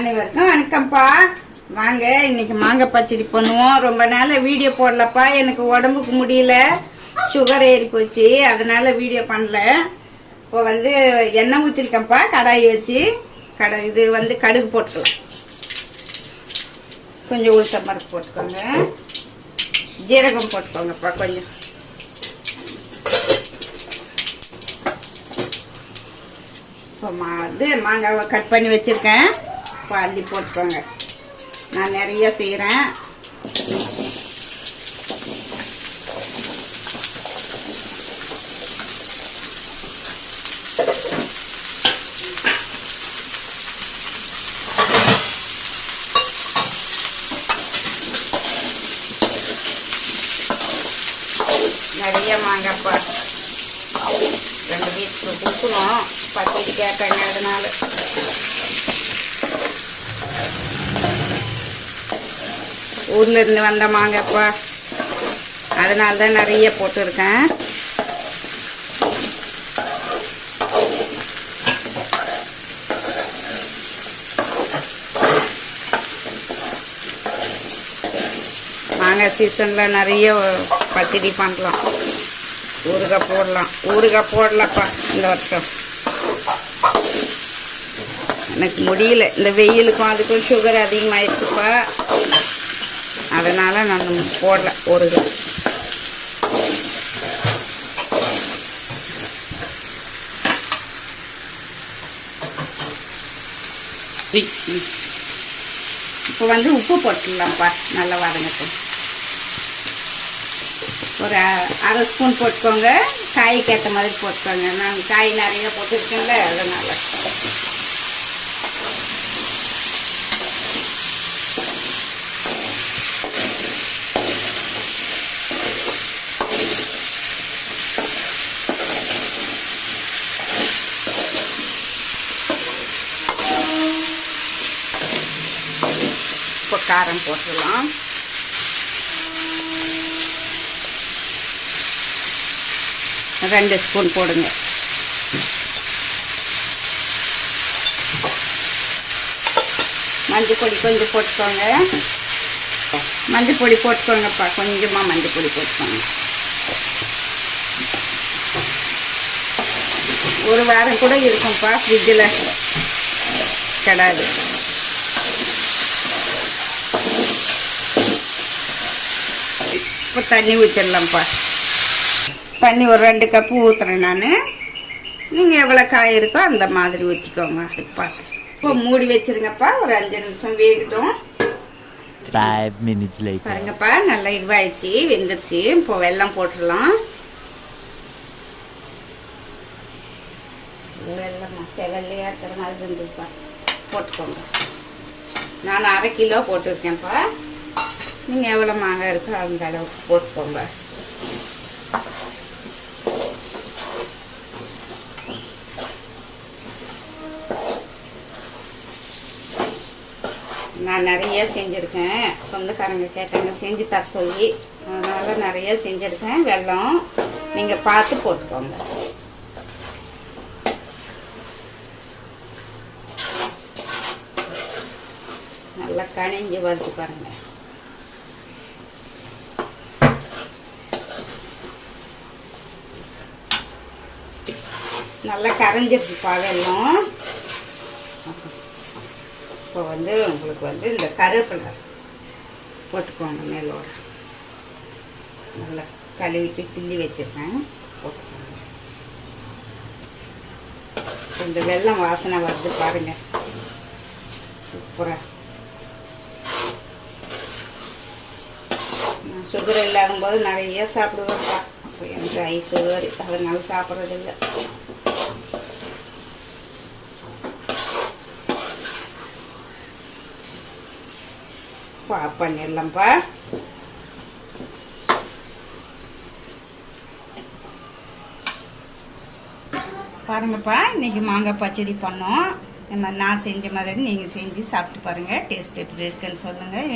அனைவருக்கும் வணக்கம்ப்பா. வாங்க இன்னைக்கு மாங்காய் பச்சடி பண்ணுவோம். ரொம்ப நாள் வீடியோ போடலப்பா, எனக்கு உடம்புக்கு முடியல, சுகர் ஏறி போச்சு, அதனால வீடியோ பண்ணல. இப்போ வந்து எண்ணெய் ஊற்றிருக்கேன்ப்பா, கடாயி வச்சு. இது வந்து கடுகு போட்டுக்கலாம், கொஞ்சம் உளுத்தம் பருப்பு போட்டுக்கோங்க, ஜீரகம் போட்டுக்கோங்கப்பா கொஞ்சம். இப்போ வந்து மாங்காவை கட் பண்ணி வச்சுருக்கேன், இப்போ அள்ளி போட்டுக்கோங்க. நான் நிறைய செய்கிறேன். நிறைய மாங்காய்ப்பா, 2 வீட்டுக்கு கொடுக்கணும், பச்சடி கேட்காங்க. அதனால ஊர்ல இருந்து வந்த மாங்காய்ப்பா, அதனால தான் நிறைய போட்டுருக்கேன். மாங்காய் சீசன்ல நிறைய பச்சடி பண்ணலாம், ஊறுகாய் போடலாம். ஊறுகாய் போடலப்பா இந்த வருஷம், எனக்கு முடியல. இந்த வெயிலுக்கும் அதுக்கும் சுகர் அதிகமாகிடுச்சுப்பா, அதனால நான் போடல ஊறுகாய். இப்போ வந்து உப்பு போட்டுடலாம்ப்பா, நல்லா வதங்கட்டும். ஒரு 1/2 ஸ்பூன் போட்டுக்கோங்க, காய்க்கு ஏற்ற மாதிரி போட்டுக்கோங்க. நான் காய் நிறைய போட்டுருக்கேன்ல, அதனால. இப்போ காரம் போட்டுடலாம். ரெண்டு ஸ்பூன் போடுங்க. மஞ்சள் பொடி கொஞ்சம் போட்டுக்கோங்க, மஞ்சள் பொடி போட்டுக்கோங்கப்பா, கொஞ்சமாக மஞ்சள் பொடி போட்டுக்கோங்க. ஒரு வாரம் கூட இருக்கும்ப்பா, ஃப்ரிட்ஜில் கிடாது. இப்போ தண்ணி ஊற்றிடலாம்ப்பா. தண்ணி ஒரு 2 கப்பு ஊற்றுறேன் நான். நீங்கள் எவ்வளோ காய் இருக்கோ அந்த மாதிரி ஊற்றிக்கோங்க. அதுப்பா இப்போ மூடி வச்சிருங்கப்பா, ஒரு 5 நிமிஷம் வேகட்டும். 5 minutes later. பாருங்கப்பா, நல்லா இதுவாயிடுச்சு, வெந்துருச்சு. இப்போ வெல்லம் போட்டுடலாம். வெல்லம் வெள்ளையாக இருக்கிற மாதிரி இருந்துப்பா, போட்டுக்கோங்க. நான் 1/2 கிலோ போட்டிருக்கேன்ப்பா, நீங்கள் எவ்வளோ மாங்காய் இருக்கோ அந்த அளவுக்கு போட்டுக்கோங்க. நான் நிறைய செஞ்சுருக்கேன், சொந்தக்காரங்க கேட்டாங்க செஞ்சு தர சொல்லி, அதனால நிறைய செஞ்சுருக்கேன். வெல்லம் நீங்கள் பார்த்து போட்டுக்கோங்க. நல்லா கனிஞ்சு வறுத்து பாருங்க. நல்லா கரைஞ்சிருச்சுப்பா வெல்லம். இப்போ வந்து உங்களுக்கு வந்து இந்த கருவேப்பிலை போட்டுக்கோங்க மேலோட. நல்லா கழுவிட்டு கிள்ளி வச்சுருக்கேன், போட்டுக்கோங்க. இந்த வெல்லம் வாசனை வருது பாருங்க, சூப்பராக. நான் சுகர் இல்லாதபோது நிறைய சாப்பிடுவேன்ப்பா, அப்போ எனக்கு ஹை சுகர், அதனால சாப்பிட்றதில்லை. ஆஃப் பண்ணிடலாம்ப்பா. பாருங்கப்பா, இன்னைக்கு மாங்காய் பச்சடி பண்ணோம். நான் செஞ்ச மாதிரி நீங்கள் செஞ்சு சாப்பிட்டு பாருங்கள், டேஸ்ட் எப்படி இருக்குன்னு சொல்லுங்கள்.